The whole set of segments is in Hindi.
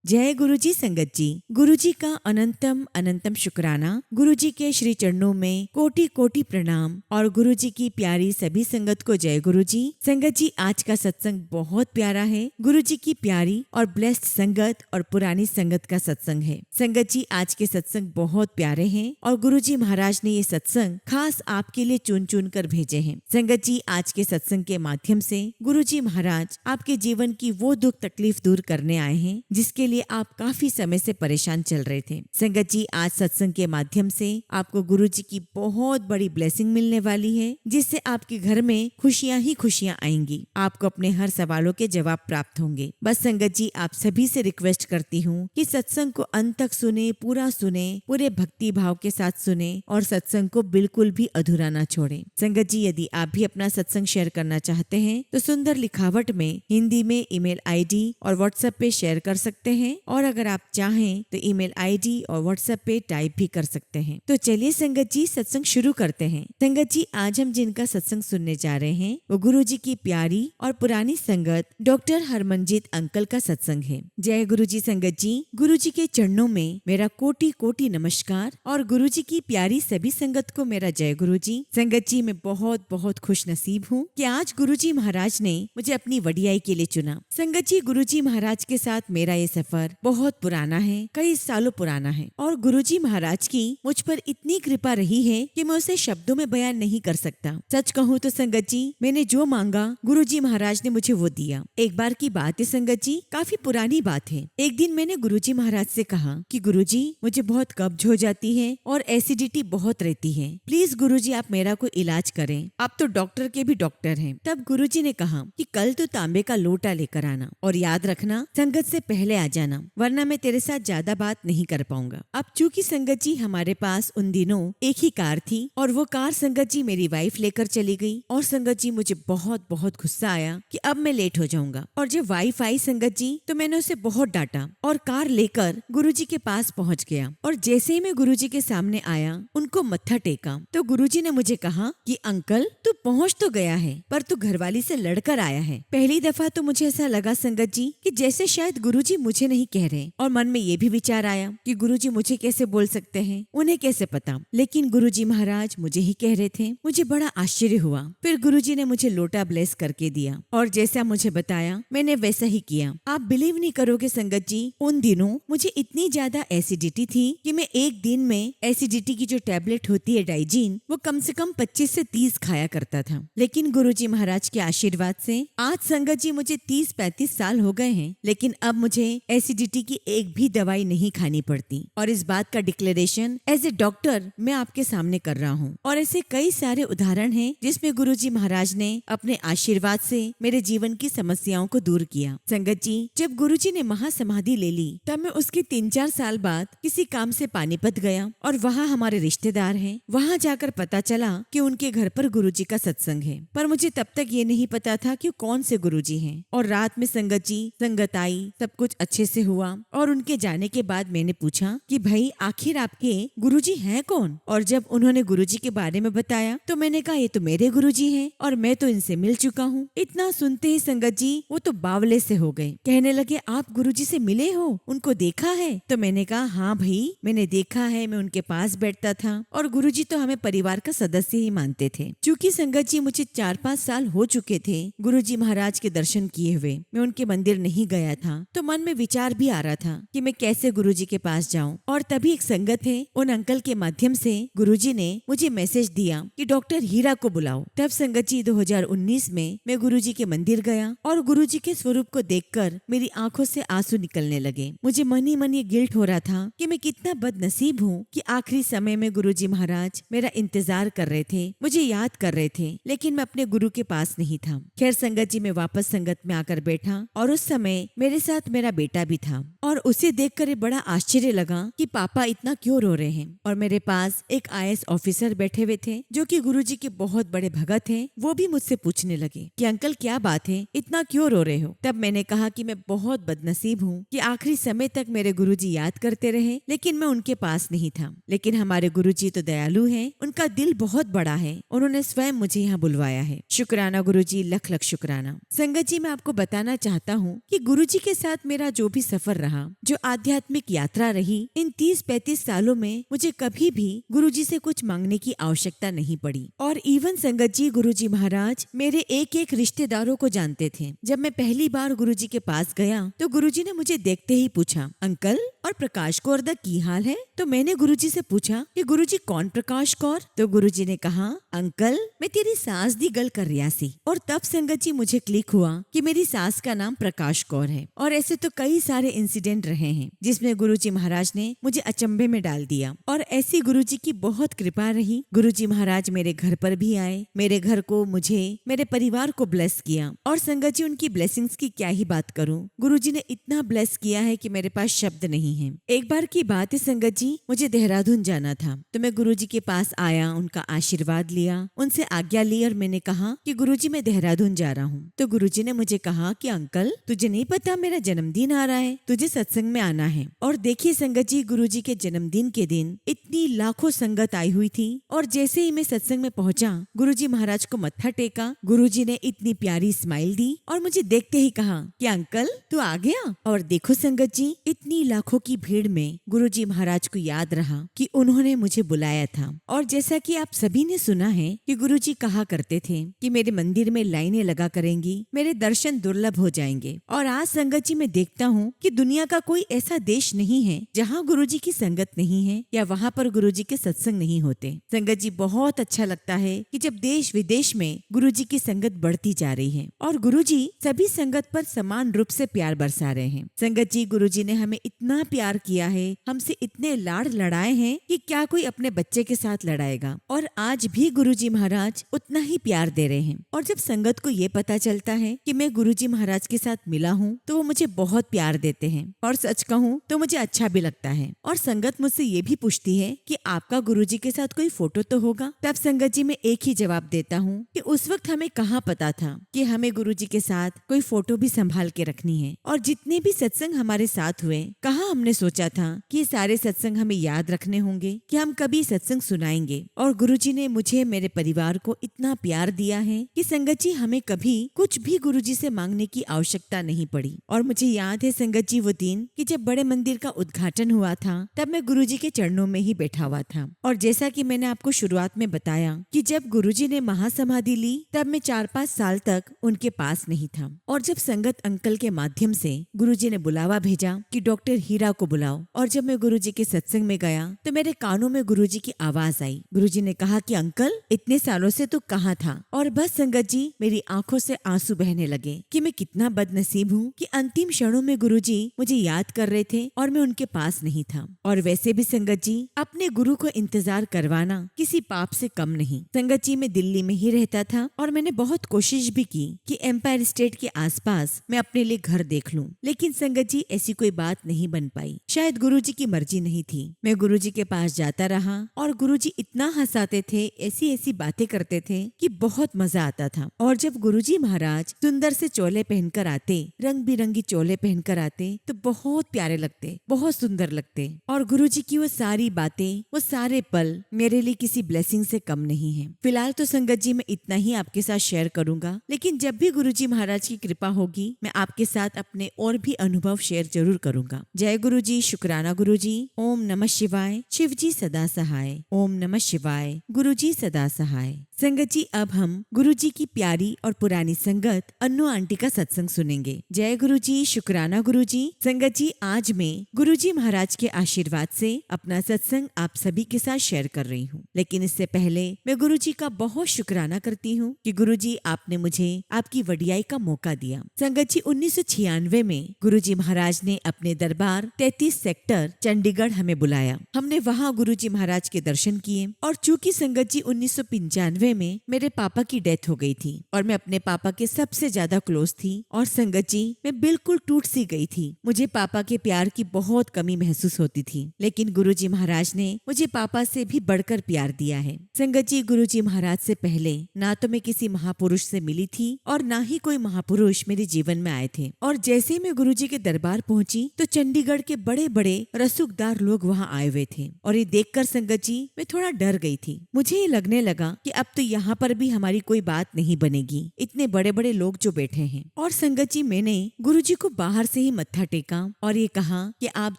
जय गुरुजी संगत जी। गुरुजी का अनंतम अनंतम शुक्राना। गुरुजी के श्री चरणों में कोटि कोटि प्रणाम और गुरुजी की प्यारी सभी संगत को जय गुरुजी। संगत जी, आज का सत्संग बहुत प्यारा है। गुरुजी की प्यारी और ब्लेस्ड संगत और पुरानी संगत का सत्संग है। संगत जी, आज के सत्संग बहुत प्यारे हैं और गुरुजी महाराज ने ये सत्संग खास आपके लिए चुन चुन कर भेजे हैं। संगत जी, आज के सत्संग के माध्यम से गुरुजी महाराज आपके जीवन की वो दुख तकलीफ दूर करने आए हैं जिसके लिए आप काफी समय से परेशान चल रहे थे। संगत जी, आज सत्संग के माध्यम से आपको गुरुजी की बहुत बड़ी ब्लेसिंग मिलने वाली है, जिससे आपके घर में खुशियां ही खुशियां आएंगी। आपको अपने हर सवालों के जवाब प्राप्त होंगे। बस संगत जी, आप सभी से रिक्वेस्ट करती हूँ कि सत्संग को अंत तक सुने, पूरे भक्ति भाव के साथ सुने और सत्संग को बिल्कुल भी अधूरा ना छोड़े। संगत जी, यदि आप भी अपना सत्संग शेयर करना चाहते हैं तो सुंदर लिखावट में हिंदी में ईमेल आईडी और व्हाट्सएप पे शेयर कर सकते हैं, और अगर आप चाहें तो ईमेल आईडी और व्हाट्सएप पे टाइप भी कर सकते हैं। तो चलिए संगत जी, सत्संग शुरू करते हैं। संगत जी, आज हम जिनका सत्संग सुनने जा रहे हैं वो गुरुजी की प्यारी और पुरानी संगत डॉक्टर हरमनजीत अंकल का सत्संग है। जय गुरुजी संगत जी। गुरुजी के चरणों में मेरा कोटि कोटि नमस्कार और गुरुजी की प्यारी सभी संगत को मेरा जय गुरुजी। संगत जी, मैं बहुत बहुत खुश नसीब हूँ कि आज गुरुजी महाराज ने मुझे अपनी वडियाई के लिए चुना। संगत जी, गुरुजी महाराज के साथ मेरा ये सफर बहुत पुराना है, कई सालों पुराना है, और गुरुजी महाराज की मुझ पर इतनी कृपा रही है कि मैं उसे शब्दों में बयान नहीं कर सकता। सच कहूँ तो संगत जी, मैंने जो मांगा गुरुजी महाराज ने मुझे वो दिया। एक बार की बात है संगत जी, काफी पुरानी बात है। एक दिन मैंने गुरुजी महाराज से कहा कि गुरुजी, मुझे बहुत कब्ज हो जाती है और एसिडिटी बहुत रहती है, प्लीज गुरुजी आप मेरा कोई इलाज करें। आप तो डॉक्टर के भी डॉक्टर हैं। तब गुरुजी ने कहा कि कल तो तांबे का लोटा लेकर आना और याद रखना संगत से पहले आ जाना, वरना मैं तेरे साथ ज्यादा बात नहीं कर पाऊंगा। अब चूंकि संगत जी हमारे पास उन दिनों एक ही कार थी और वो कार संगत जी मेरी वाइफ लेकर चली गई, और संगत जी मुझे बहुत बहुत गुस्सा आया कि अब मैं लेट हो जाऊंगा। और जब वाइफ आई संगत जी तो मैंने उसे बहुत डांटा और कार लेकर गुरुजी के पास पहुंच गया। और जैसे ही मैं गुरुजी के सामने आया, उनको मत्था टेका तो गुरुजी ने मुझे कहा कि अंकल, तू पहुंच तो गया है पर तू घरवाली से लड़कर आया है। पहली दफा तो मुझे ऐसा लगा संगत जी कि जैसे शायद गुरुजी मुझे नहीं कह रहे, और मन में ये भी विचार आया कि गुरुजी मुझे कैसे बोल सकते हैं, उन्हें कैसे पता। लेकिन गुरुजी महाराज मुझे ही कह रहे थे। मुझे बड़ा आश्चर्य हुआ। फिर गुरुजी ने मुझे लोटा ब्लेस करके दिया और जैसा मुझे बताया मैंने वैसा ही किया। आप बिलीव नहीं करोगे संगत जी, उन दिनों मुझे इतनी ज्यादा एसिडिटी थी कि मैं एक दिन में एसिडिटी की जो टैबलेट होती है डाइजीन, वो कम से कम 25 से 30 खाया करता था। लेकिन गुरुजी महाराज के आशीर्वाद से आज संगत जी मुझे 30-35 साल हो गए हैं, लेकिन अब मुझे एसिडिटी की एक भी दवाई नहीं खानी पड़ती। और इस बात का डिक्लेरेशन एज ए डॉक्टर मैं आपके सामने कर रहा हूँ। और ऐसे कई सारे उदाहरण हैं जिसमें गुरुजी महाराज ने अपने आशीर्वाद से मेरे जीवन की समस्याओं को दूर किया। संगत जी, जब गुरुजी ने महासमाधि ले ली तब मैं उसके 3-4 साल बाद किसी काम से पानीपत गया, और वहाँ हमारे रिश्तेदार हैं। वहाँ जाकर पता चला कि उनके घर पर गुरुजी का सत्संग है, पर मुझे तब तक ये नहीं पता था कि कौन से गुरुजी हैं। और रात में संगत जी संगत आई, सब कुछ अच्छे से हुआ, और उनके जाने के बाद मैंने पूछा कि भाई आखिर आपके गुरुजी हैं कौन। और जब उन्होंने गुरुजी के बारे में बताया तो मैंने कहा ये तो मेरे गुरुजी हैं और मैं तो इनसे मिल चुका हूँ। इतना सुनते ही संगत जी वो तो बावले से हो गए। कहने लगे, आप गुरुजी से मिले हो, उनको देखा है? तो मैंने कहा हाँ भाई, मैंने देखा है, मैं उनके पास बैठता था और गुरुजी तो हमें परिवार का सदस्य ही मानते थे। चूँकि संगत जी मुझे 4-5 साल हो चुके थे गुरुजी महाराज के दर्शन किए हुए, मैं उनके मंदिर नहीं गया था, तो मन में विचार भी आ रहा था कि मैं कैसे गुरुजी के पास जाऊं। और तभी एक संगत है, उन अंकल के माध्यम से गुरुजी ने मुझे मैसेज दिया कि डॉक्टर हीरा को बुलाओ। तब संगत जी 2019 में मैं गुरुजी के मंदिर गया और गुरुजी के स्वरूप को देखकर मेरी आंखों से आंसू निकलने लगे। मुझे मन ही मन ये गिल्ट हो रहा था कि मैं कितना बदनसीब हूँ कि आखिरी समय में गुरुजी महाराज मेरा इंतजार कर रहे थे, मुझे याद कर रहे थे, लेकिन मैं अपने गुरु के पास नहीं था। खैर संगत जी, मैं वापस संगत में आकर बैठा और उस समय मेरे साथ मेरा बेटा भी था, और उसे देखकर बड़ा आश्चर्य लगा कि पापा इतना क्यों रो रहे हैं। और मेरे पास एक आईएएस ऑफिसर बैठे हुए थे जो कि गुरुजी के बहुत बड़े भगत हैं। वो भी मुझसे पूछने लगे कि अंकल क्या बात है, इतना क्यों रो रहे हो। तब मैंने कहा कि मैं बहुत बदनसीब हूँ कि आखिरी समय तक मेरे गुरुजी याद करते रहे, लेकिन मैं उनके पास नहीं था। लेकिन हमारे गुरुजी तो दयालु हैं, उनका दिल बहुत बड़ा है, उन्होंने स्वयं मुझे यहाँ बुलवाया है। शुक्राना गुरुजी, लख लख शुक्राना। संगत जी, मैं आपको बताना चाहता हूँ कि गुरुजी के साथ मेरा जो भी सफर रहा, जो आध्यात्मिक यात्रा रही, इन 30-35 सालों में मुझे कभी भी गुरुजी से कुछ मांगने की आवश्यकता नहीं पड़ी। और इवन संगत जी, गुरुजी महाराज मेरे एक एक रिश्तेदारों को जानते थे। जब मैं पहली बार गुरुजी के पास गया तो गुरुजी ने मुझे देखते ही पूछा, अंकल और प्रकाश कौर दा की हाल है? तो मैंने गुरुजी से पूछा कि गुरुजी कौन प्रकाश कौर? तो गुरुजी ने कहा, अंकल मैं तेरी सास दी गल कर रिया सी। और तब संगत जी मुझे क्लिक हुआ कि मेरी सास का नाम प्रकाश कौर है। और ऐसे तो कई सारे इंसिडेंट रहे हैं जिसमें गुरुजी महाराज ने मुझे अचंभे में डाल दिया। और ऐसी गुरुजी की बहुत कृपा रही। गुरुजी महाराज मेरे घर पर भी आए, मेरे घर को, मुझे, मेरे परिवार को ब्लेस किया। और संगत जी उनकी ब्लेसिंग्स की क्या ही बात करूं, गुरुजी ने इतना ब्लेस किया है कि मेरे पास शब्द नहीं है। एक बार की बात है संगत जी, मुझे देहरादून जाना था तो मैं गुरुजी के पास आया, उनका आशीर्वाद लिया, उनसे आज्ञा ली और मैंने कहा कि गुरुजी मैं देहरादून जा रहा हूँ। तो गुरुजी ने मुझे कहा कि अंकल तुझे नहीं पता मेरा जन्मदिन आ रहा है, तुझे सत्संग में आना है। और देखिए संगत जी, गुरुजी के जन्मदिन के दिन इतनी लाखों संगत आई हुई थी। और जैसे ही मैं सत्संग में पहुंचा, गुरुजी महाराज को मत्था टेका, गुरुजी ने इतनी प्यारी स्माइल दी और मुझे देखते ही कहा कि अंकल तू आ गया। और देखो संगत जी, इतनी लाखों की भीड़ में गुरुजी महाराज को याद रहा कि उन्होंने मुझे बुलाया था। और जैसा कि आप सभी ने सुना है कि गुरुजी कहा करते थे कि मेरे मंदिर में लाइनें लगा करेंगी, मेरे दर्शन दुर्लभ हो जाएंगे। और आज संगत जी मैं देखता हूँ कि दुनिया का कोई ऐसा देश नहीं है जहाँ गुरुजी की संगत नहीं है या वहाँ पर गुरुजी के सत्संग नहीं होते। संगत जी बहुत अच्छा लगता है कि जब देश विदेश में गुरुजी की संगत बढ़ती जा रही है और गुरुजी सभी संगत पर समान रूप से प्यार बरसा रहे हैं। संगत जी, गुरुजी ने हमें इतना प्यार किया है, हमसे इतने लाड़ लड़ाए हैं कि क्या कोई अपने बच्चे के साथ लड़ाएगा। और आज भी गुरुजी महाराज उतना ही प्यार दे रहे हैं। और जब संगत को ये पता चलता है कि मैं गुरुजी महाराज के साथ मिला हूँ तो वो मुझे बहुत प्यार देते हैं। और सच कहूँ तो मुझे अच्छा भी लगता है। और संगत मुझसे ये भी पूछती है कि आपका गुरुजी के साथ कोई फोटो तो होगा। तब संगत जी मैं एक ही जवाब देता हूँ कि उस वक्त हमें कहाँ पता था कि हमें गुरुजी के साथ कोई फोटो भी संभाल के रखनी है। और जितने भी सत्संग हमारे साथ हुए, कहाँ हमने सोचा था कि सारे सत्संग हमें याद रखने होंगे, कि हम कभी सत्संग सुनाएंगे। और गुरुजी ने मुझे, मेरे परिवार को इतना प्यार दिया है कि संगत जी हमें कभी कुछ भी गुरुजी से मांगने की आवश्यकता नहीं पड़ी। और मुझे याद है संगत जी वो दिन कि जब बड़े मंदिर का उद्घाटन हुआ था तब मैं गुरुजी के चरणों में ही बैठा हुआ था। और जैसा कि मैंने आपको शुरुआत में बताया कि जब गुरुजी ने महासमाधि ली तब मैं 4-5 साल तक उनके पास नहीं था। और जब संगत अंकल के माध्यम से गुरुजी ने बुलावा भेजा कि डॉक्टर हीरा को बुलाओ, और जब मैं गुरुजी के सत्संग में गया तो मेरे कानों में गुरुजी की आवाज आई। गुरुजी ने कहा कि अंकल इतने सालों से तू कहाँ था? और बस संगत जी मेरी आंखों से आंसू बहने लगे कि मैं कितना बदनसीब हूँ कि अंतिम क्षणों में गुरुजी मुझे याद कर रहे थे और मैं उनके पास नहीं था। और वैसे भी संगत जी, अपने गुरु को इंतजार करवाना किसी पाप से कम नहीं। संगत जी मैं दिल्ली में ही रहता था और मैंने बहुत कोशिश भी की कि एम्पायर स्टेट के आसपास मैं अपने लिए घर देख लूं, लेकिन संगत जी ऐसी कोई बात नहीं बन पाई। शायद गुरुजी की मर्जी नहीं थी। मैं गुरुजी के पास जाता रहा और गुरुजी इतना हंसाते थे, ऐसी ऐसी बातें करते थे कि बहुत मजा आता था। और जब गुरुजी महाराज सुंदर से चोले पहनकर आते, रंग बिरंगी चोले पहनकर आते, तो बहुत प्यारे लगते, बहुत सुंदर लगते। और गुरुजी की वो सारी बातें, वो सारे पल मेरे लिए किसी ब्लेसिंग से कम नहीं है। फिलहाल तो संगत जी मैं इतना ही आपके साथ शेयर करूंगा, लेकिन जब भी गुरुजी महाराज की कृपा होगी मैं आपके साथ अपने और भी अनुभव शेयर जरूर करूंगा। जय गुरुजी, शुक्राना गुरुजी। ओम नमः शिवाय। शिवजी सदा सहाय। ओम नमः शिवाय। गुरुजी सदा सहाय। संगत जी अब हम गुरुजी की प्यारी और पुरानी संगत अन्नू आंटी का सत्संग सुनेंगे। जय गुरुजी, शुक्राना गुरुजी। संगत जी आज मैं गुरुजी महाराज के आशीर्वाद से अपना सत्संग आप सभी के साथ शेयर कर रही हूँ, लेकिन इससे पहले मैं गुरुजी का बहुत शुक्राना करती हूँ कि गुरुजी आपने मुझे आपकी वडियाई का मौका दिया। संगत जी 1996 में गुरुजी महाराज ने अपने दरबार 33 सेक्टर चंडीगढ़ हमें बुलाया। हमने वहाँ गुरुजी महाराज के दर्शन किए। और चूंकि संगत जी 1995 में मेरे पापा की डेथ हो गई थी और मैं अपने पापा के सबसे ज्यादा क्लोज थी। और संगत जी मैं बिल्कुल टूट सी गई थी। मुझे पापा के प्यार की बहुत कमी महसूस होती थी, लेकिन गुरुजी महाराज ने मुझे पापा से भी बढ़कर प्यार दिया है। संगत जी गुरुजी महाराज से पहले ना तो मैं किसी महापुरुष से मिली थी और ना ही कोई महापुरुष मेरे जीवन में आए थे। और जैसे ही मैं गुरुजी के दरबार पहुंची तो चंडीगढ़ के बड़े बड़े रसूखदार लोग वहाँ आए हुए थे। और ये देखकर संगत जी मैं थोड़ा डर गई थी। मुझे ये लगने लगा कि अब तो यहाँ पर भी हमारी कोई बात नहीं बनेगी, इतने बड़े बड़े लोग जो बैठे हैं। और संगत जी मैंने गुरुजी को बाहर से ही मत्था टेका और ये कहा कि आप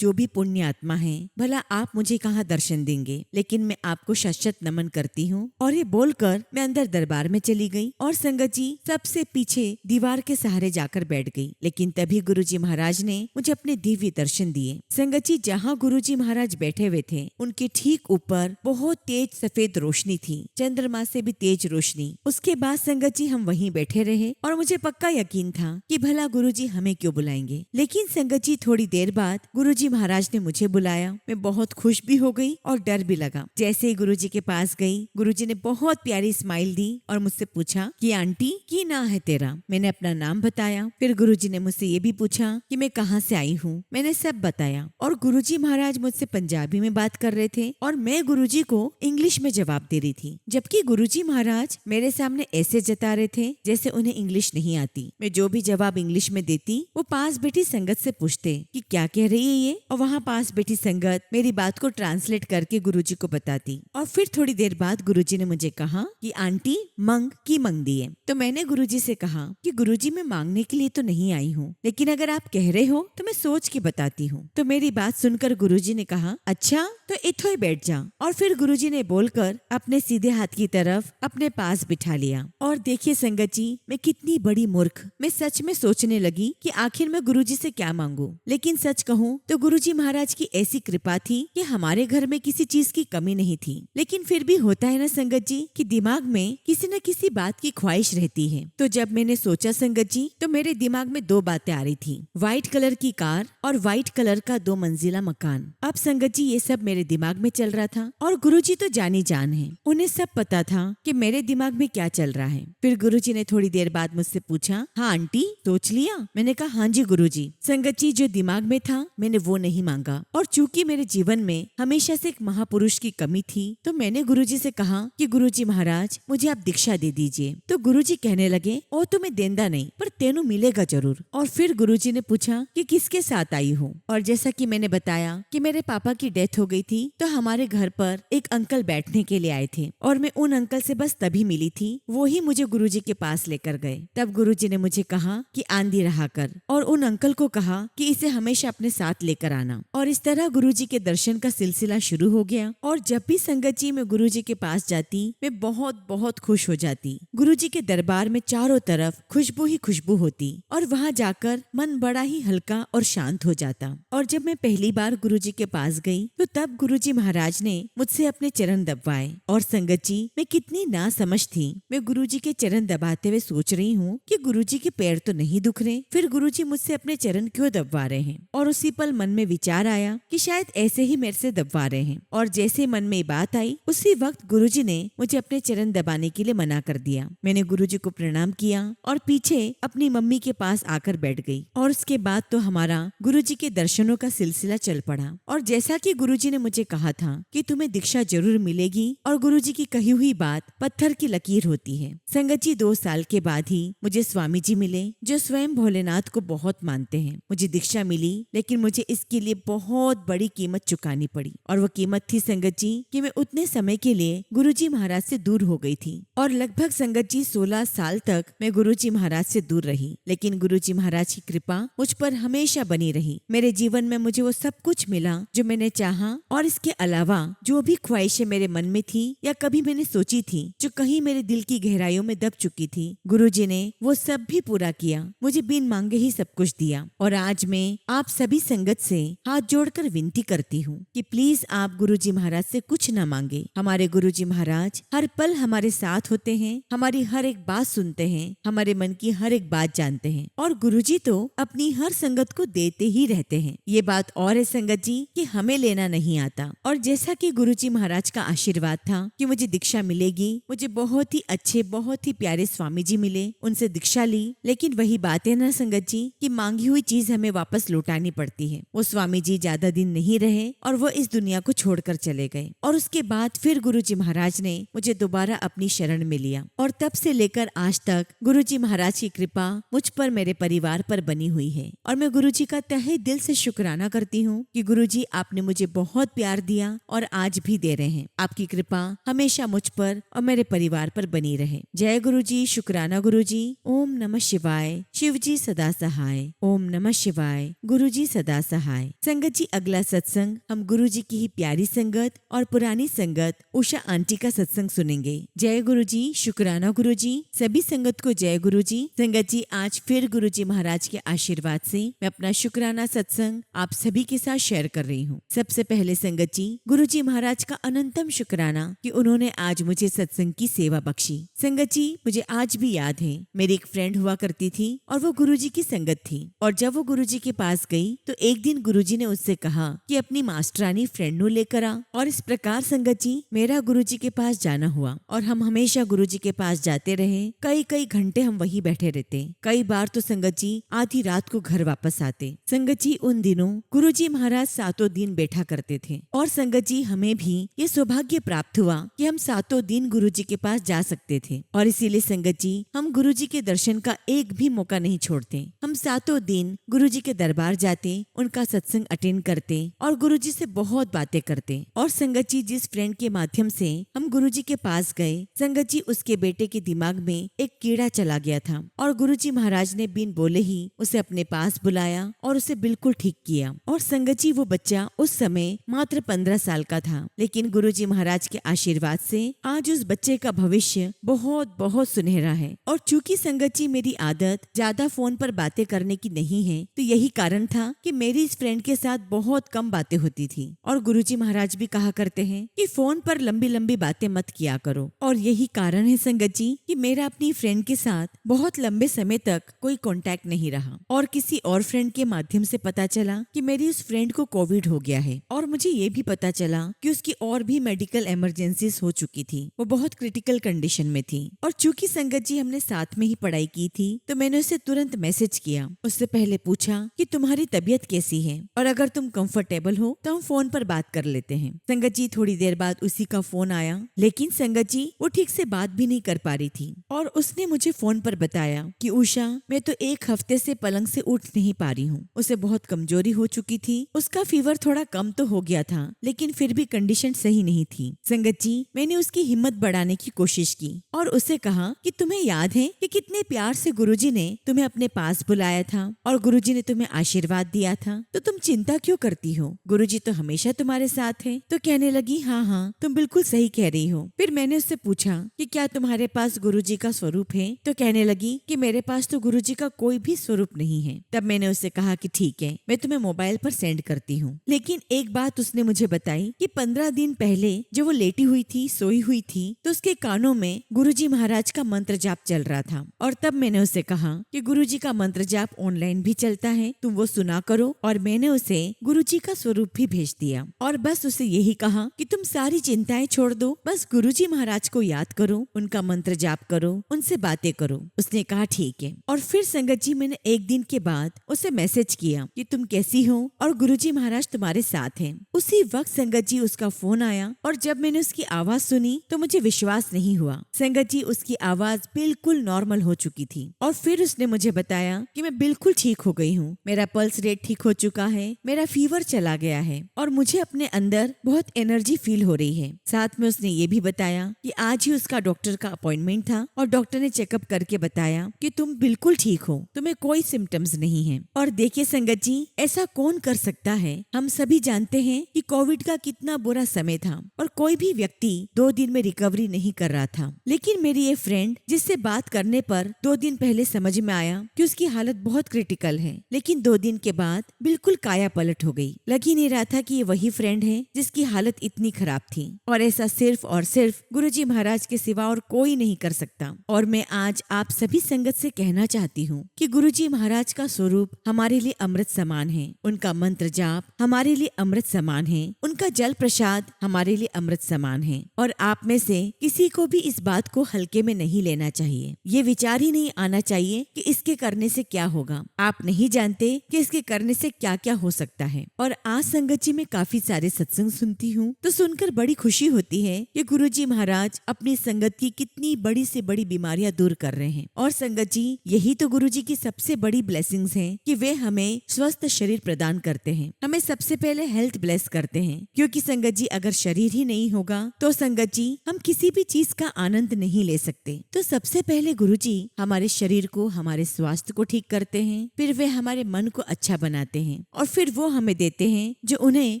जो भी पुण्य आत्मा हैं, भला आप मुझे कहाँ दर्शन देंगे, लेकिन मैं आपको शत नमन करती हूँ। और ये बोलकर मैं अंदर दरबार में चली गई और संगत जी सबसे पीछे दीवार के सहारे जाकर बैठ गई। लेकिन तभी गुरुजी महाराज ने मुझे अपने दिव्य दर्शन दिए। संगत जी जहाँ गुरुजी महाराज बैठे हुए थे, उनके ठीक ऊपर बहुत तेज सफेद रोशनी थी, चंद्रमा से भी तेज रोशनी। उसके बाद संगत जी हम वहीं बैठे रहे और मुझे पक्का यकीन था कि भला गुरुजी हमें क्यों बुलाएंगे। लेकिन संगत जी थोड़ी देर बाद गुरुजी महाराज ने मुझे बुलाया। मैं बहुत खुश भी हो गई और डर भी लगा। जैसे ही गुरुजी के पास गई, गुरुजी ने बहुत प्यारी स्माइल दी और मुझसे पूछा कि आंटी की ना है तेरा। मैंने अपना नाम बताया। फिर गुरुजी ने मुझसे ये भी पूछा कि मैं कहाँ से आई हूँ। मैंने सब बताया और गुरुजी महाराज मुझसे पंजाबी में बात कर रहे थे और मैं गुरुजी को इंग्लिश में जवाब दे रही थी, जबकि गुरुजी महाराज मेरे सामने ऐसे जता रहे थे जैसे उन्हें इंग्लिश नहीं आती। मैं जो भी जवाब इंग्लिश में देती, वो पास बैठी संगत से पूछते कि क्या कह रही है ये, और वहाँ पास बैठी संगत मेरी बात को ट्रांसलेट करके गुरुजी को बताती। और फिर थोड़ी देर बाद गुरुजी ने मुझे कहा कि आंटी मंग की मंग दिए। तो मैंने गुरुजी से कहा कि गुरुजी मैं मांगने के लिए तो नहीं आई हूँ, लेकिन अगर आप कह रहे हो तो मैं सोच के बताती हूँ। तो मेरी बात सुनकर गुरुजी ने कहा अच्छा तो इथो ही बैठ जा। और फिर गुरुजी ने बोलकर अपने सीधे हाथ की तरफ अपने पास बिठा लिया। और देखिए संगत जी, मैं कितनी बड़ी मूर्ख। मैं सच में सोचने लगी कि आखिर मैं गुरुजी से क्या मांगू। लेकिन सच कहूँ तो गुरुजी महाराज की ऐसी कृपा थी कि हमारे घर में किसी चीज की कमी नहीं थी। लेकिन फिर भी होता है ना संगत जी कि दिमाग में किसी न किसी बात की ख्वाहिश रहती है। तो जब मैंने सोचा संगत जी, तो मेरे दिमाग में दो बातें आ रही थी, व्हाइट कलर की कार और व्हाइट कलर का 2 मंजिला मकान। अब संगत जी ये सब मेरे दिमाग में चल रहा था और गुरुजी तो जानी जान है, उन्हें सब पता था कि मेरे दिमाग में क्या चल रहा है। फिर गुरुजी ने थोड़ी देर बाद मुझसे पूछा, हाँ आंटी सोच लिया? मैंने कहा हाँ जी गुरुजी। संगत जी जो दिमाग में था मैंने वो नहीं मांगा, और चूंकि मेरे जीवन में हमेशा से एक महापुरुष की कमी थी, तो मैंने गुरुजी से कहा कि गुरुजी महाराज मुझे आप दीक्षा दे दीजिए। तो गुरुजी कहने लगे, ओ तुम्हें देंदा नहीं पर तेनू मिलेगा जरूर। और फिर गुरुजी ने पूछा कि किसके साथ आई हूँ, और जैसा कि मैंने बताया कि मेरे पापा की डेथ हो गई थी, तो हमारे घर पर एक अंकल बैठने के लिए आए थे और मैं उन अंकल से बस तभी मिली थी। वो ही मुझे गुरुजी के पास लेकर गए। तब गुरुजी ने मुझे कहा कि आंधी रहा कर, और उन अंकल को कहा कि इसे हमेशा अपने साथ लेकर आना। और इस तरह गुरुजी के दर्शन का सिलसिला शुरू हो गया। और जब भी संगत जी मैं गुरुजी के पास जाती, मैं बहुत बहुत खुश हो जाती। गुरुजी के दरबार में चारों तरफ खुशबू ही खुशबू होती और वहाँ जाकर मन बड़ा ही हल्का और शांत हो जाता। और जब मैं पहली बार गुरुजी के पास गई, तो तब गुरुजी महाराज ने मुझसे अपने चरण दबाए। और संगत जी मैं कितनी नासमझ थी। मैं गुरुजी के चरण दबाते हुए सोच रही हूँ कि गुरुजी के पैर तो नहीं दुख रहे, फिर गुरुजी मुझसे अपने चरण क्यों दबवा रहे हैं। और उसी पल मन में विचार आया कि शायद ऐसे ही मेरे से दबवा रहे हैं। और जैसे मन में बात आई, उसी वक्त गुरुजी ने मुझे अपने चरण दबाने के लिए मना कर दिया। मैंने गुरुजी को प्रणाम किया और पीछे अपनी मम्मी के पास आकर बैठ गई। और उसके बाद तो हमारा गुरुजी के दर्शनों का सिलसिला चल पड़ा। और जैसा कि गुरुजी ने मुझे कहा था कि तुम्हें दीक्षा जरूर मिलेगी, और गुरुजी की कही हुई बात पत्थर की लकीर होती है। संगत जी 2 साल के बाद ही मुझे स्वामी जी मिले, जो स्वयं भोलेनाथ को बहुत मानते हैं। मुझे दीक्षा मिली, लेकिन मुझे इसके लिए बहुत बड़ी कीमत चुकानी पड़ी। और वो कीमत थी संगत जी कि मैं उतने समय के लिए गुरुजी महाराज से दूर हो गई थी। और लगभग संगत जी 16 साल तक मैं गुरुजी महाराज से दूर रही। लेकिन गुरुजी महाराज की कृपा मुझ पर हमेशा बनी रही। मेरे जीवन में मुझे वो सब कुछ मिला जो मैंने चाहा, और इसके अलावा जो भी ख्वाहिशें मेरे मन में थी या कभी मैंने सोची थी, जो कहीं मेरे दिल की गहराइयों में दब चुकी थी, गुरुजी ने वो सब भी पूरा किया। मुझे बिन मांगे ही सब कुछ दिया। और आज मैं आप सभी संगत से हाथ जोड़कर विनती करती हूँ कि प्लीज आप गुरुजी महाराज से कुछ न मांगे। हमारे गुरुजी महाराज हर पल हमारे साथ होते हैं, हमारी हर एक बात सुनते हैं, हमारे मन की हर एक बात जानते हैं। और गुरुजी तो अपनी हर संगत को देते ही रहते हैं। ये बात और है संगत जी कि हमें लेना नहीं आता। और जैसा कि गुरुजी महाराज का आशीर्वाद था कि मुझे दीक्षा मिलेगी, मुझे बहुत ही अच्छे बहुत ही प्यारे स्वामी जी मिले, उनसे दीक्षा ली। लेकिन वही बात है ना संगत जी कि मांगी हुई चीज हमें वापस लौटानी पड़ती है। वो स्वामी जी ज्यादा दिन नहीं रहे और वो इस दुनिया को छोड़कर चले गए। और उसके बाद फिर गुरुजी महाराज ने मुझे दोबारा अपनी शरण में लिया। और तब से लेकर आज तक गुरुजी महाराज की कृपा मुझ पर, मेरे परिवार पर बनी हुई है। और मैं गुरुजी का तहे दिल से शुक्राना करती हूँ कि गुरुजी आपने मुझे बहुत प्यार दिया और आज भी दे रहे हैं। आपकी कृपा हमेशा मुझ पर और मेरे परिवार पर बनी रहे। जय गुरुजी, शुक्राना गुरुजी। ओम नमः शिवाय। शिव जी सदा सहाय। ओम नमः शिवाय। गुरुजी सदा सहाय। संगत जी, अगला सत्संग हम गुरुजी की ही प्यारी संगत और पुरानी संगत उषा आंटी का सत्संग सुनेंगे। जय गुरुजी, शुक्राना गुरुजी, सभी संगत को जय गुरुजी। संगत जी, आज फिर गुरुजी महाराज के आशीर्वाद से मैं अपना शुक्राना सत्संग आप सभी के साथ शेयर कर रही हूँ। सबसे पहले संगत जी, गुरुजी महाराज का अनंतम शुक्राना कि उन्होंने आज मुझे सत्संग की सेवा बख्शी। संगत जी, मुझे आज भी याद है, मेरी एक फ्रेंड हुआ करती थी और वो गुरुजी की संगत थी। और जब वो गुरुजी के पास गई तो एक दिन गुरुजी ने उससे कहा कि अपनी मास्टरानी फ्रेंड को लेकर आ। और इस प्रकार संगत जी, मेरा गुरुजी के पास जाना हुआ और हम हमेशा गुरुजी के पास जाते रहे। कई कई घंटे हम वहीं बैठे रहते। कई बार तो संगत जी आधी रात को घर वापस आते। संगत जी, उन दिनों गुरुजी महाराज 7 दिन बैठा करते थे और संगत जी हमें भी ये सौभाग्य प्राप्त हुआ कि हम 7 दिन गुरुजी के पास जा सकते थे। और इसीलिए संगत जी, हम गुरुजी के दर्शन का एक भी मौका नहीं छोड़ते। हम 7 दिन गुरुजी के दरबार जाते, उनका सत्संग अटेंड करते और गुरुजी से बहुत बातें करते। और संगत जी, जिस फ्रेंड के माध्यम से हम गुरुजी के पास गए, संगत जी उसके बेटे के दिमाग में एक कीड़ा चला गया था और गुरुजी महाराज ने बिन बोले ही उसे अपने पास बुलाया और उसे बिल्कुल ठीक किया। और संगत जी, वो बच्चा उस समय मात्र 15 साल का था, लेकिन गुरुजी महाराज के आशीर्वाद से आज उस बच्चे का भविष्य बहुत बहुत सुनहरा है। और चूंकि संगत जी मेरी आदत ज्यादा फोन पर बातें करने की नहीं है, तो यही कारण था कि मेरी इस फ्रेंड के साथ बहुत कम बातें होती थी। और गुरुजी महाराज भी कहा करते हैं कि फोन पर लंबी लंबी बातें मत किया करो। और यही कारण है संगत जी कि मेरा अपनी फ्रेंड के साथ बहुत लंबे समय तक कोई कांटेक्ट नहीं रहा। और किसी और फ्रेंड के माध्यम से पता चला कि मेरी उस फ्रेंड को कोविड हो गया है। और मुझे ये भी पता चला कि उसकी और भी मेडिकल इमरजेंसीज हो चुकी थी, वो बहुत क्रिटिकल कंडीशन में थी। और चूंकि संगत जी हमने साथ में ही पढ़ाई की थी, तो मैंने उसे तुरंत मैसेज किया। उससे पहले पूछा कि तुम्हारी तबीयत कैसी है और अगर तुम कंफर्टेबल हो तो हम फोन पर बात कर लेते हैं। संगत जी, थोड़ी देर बाद उसी का फोन आया, लेकिन संगत जी वो ठीक से बात भी नहीं कर पा रही थी। और उसने मुझे फोन पर बताया कि उषा, मैं तो 1 हफ्ते से पलंग से उठ नहीं पा रही हूँ। उसे बहुत कमजोरी हो चुकी थी, उसका फीवर थोड़ा कम तो हो गया था, लेकिन फिर भी कंडीशन सही नहीं थी। संगत जी, मैंने उसकी हिम्मत बढ़ाने की कोशिश की और उसे कहा कि तुम्हें याद है कि कितने प्यार से गुरुजी ने तुम्हें अपने पास बुलाया था और गुरुजी ने तुम्हें आशीर्वाद दिया था, तो तुम चिंता क्यों करती हो? गुरुजी तो हमेशा तुम्हारे साथ है। तो कहने लगी, हाँ हाँ, तुम बिल्कुल सही कह रही हो। फिर मैंने उससे पूछा कि क्या तुम्हारे पास गुरुजी का स्वरूप है? तो कहने लगी कि मेरे पास तो गुरुजी का कोई भी स्वरूप नहीं है। तब मैंने उससे कहा कि ठीक है, मैं तुम्हें मोबाइल पर सेंड करती हूँ। लेकिन एक बात उसने मुझे बताई कि 15 दिन पहले जो वो लेटी हुई थी, सोई हुई थी, तो उसके कानों में गुरुजी महाराज का मंत्र जाप चल रहा था। और तब मैंने उसे कहा कि गुरुजी का मंत्र जाप ऑनलाइन भी चलता है, तुम वो सुना करो। और मैंने उसे गुरुजी का स्वरूप भी भेज दिया और बस उसे यही कहा कि तुम सारी चिंताएं छोड़ दो, बस गुरुजी महाराज को याद करो, उनका मंत्र जाप करो, उनसे बातें करो। उसने कहा ठीक है। और फिर संगत जी, मैंने एक दिन के बाद उसे मैसेज किया कि तुम कैसी हो और गुरुजी महाराज तुम्हारे साथ हैं। उसी वक्त संगत जी उसका फोन आया और जब मैंने उसकी आवाज सुनी तो मुझे विश्वास नहीं हुआ। संगत जी, उसकी आवाज बिल्कुल नॉर्मल हो चुकी थी। और फिर उसने मुझे बताया कि मैं बिल्कुल ठीक हो गई हूँ, मेरा पल्स रेट ठीक हो चुका है, मेरा फीवर चला गया है और मुझे अपने अंदर बहुत एनर्जी फील हो रही है। साथ में उसने ये भी बताया कि आज ही उसका डॉक्टर का अपॉइंटमेंट था और डॉक्टर ने चेकअप करके बताया कि तुम बिल्कुल ठीक हो, तुम्हें कोई सिम्टम्स नहीं है। और देखिए संगत जी, ऐसा कौन कर सकता है? हम सभी जानते हैं कि कोविड का कितना बुरा समय था और कोई भी व्यक्ति 2 दिन में रिकवरी नहीं कर रहा था। लेकिन मेरी ये फ्रेंड, जिससे बात करने पर 2 दिन पहले समझ में आया कि उसकी हालत बहुत क्रिटिकल है, लेकिन 2 दिन के बाद बिल्कुल काया पलट हो गई। लग ही नहीं रहा था कि ये वही फ्रेंड है जिसकी हालत इतनी खराब थी। और ऐसा सिर्फ और सिर्फ गुरुजी महाराज के सिवा और कोई नहीं कर सकता। और मैं आज आप सभी संगत से कहना चाहती हूँ कि गुरुजी महाराज का स्वरूप हमारे लिए अमृत समान है, उनका मंत्र जाप हमारे लिए अमृत समान है, उनका जल प्रसाद हमारे लिए अमृत समान है। और आप में से किसी को भी इस बात को हल्के में नहीं लेना चाहिए। ये विचार ही नहीं आना चाहिए कि इसके करने से क्या होगा। आप नहीं जानते कि इसके करने से क्या क्या हो सकता है। और आज संगत जी मैं काफी सारे सत्संग सुनती हूँ, तो सुनकर बड़ी खुशी होती है कि गुरुजी महाराज अपनी संगत की कितनी बड़ी से बड़ी बीमारियां दूर कर रहे हैं। और संगत जी, यही तो गुरुजी की सबसे बड़ी ब्लेसिंग्स हैं कि वे हमें स्वस्थ शरीर प्रदान करते हैं, हमें सबसे पहले हेल्थ ब्लेस करते हैं। क्योंकि संगत जी, अगर शरीर ही नहीं होगा तो संगत जी हम किसी भी चीज का आनंद नहीं ले सकते। तो सबसे पहले गुरुजी हमारे शरीर को, हमारे स्वास्थ्य को ठीक करते हैं हैं, फिर वे हमारे मन को अच्छा बनाते हैं और फिर वो हमें देते हैं जो उन्हें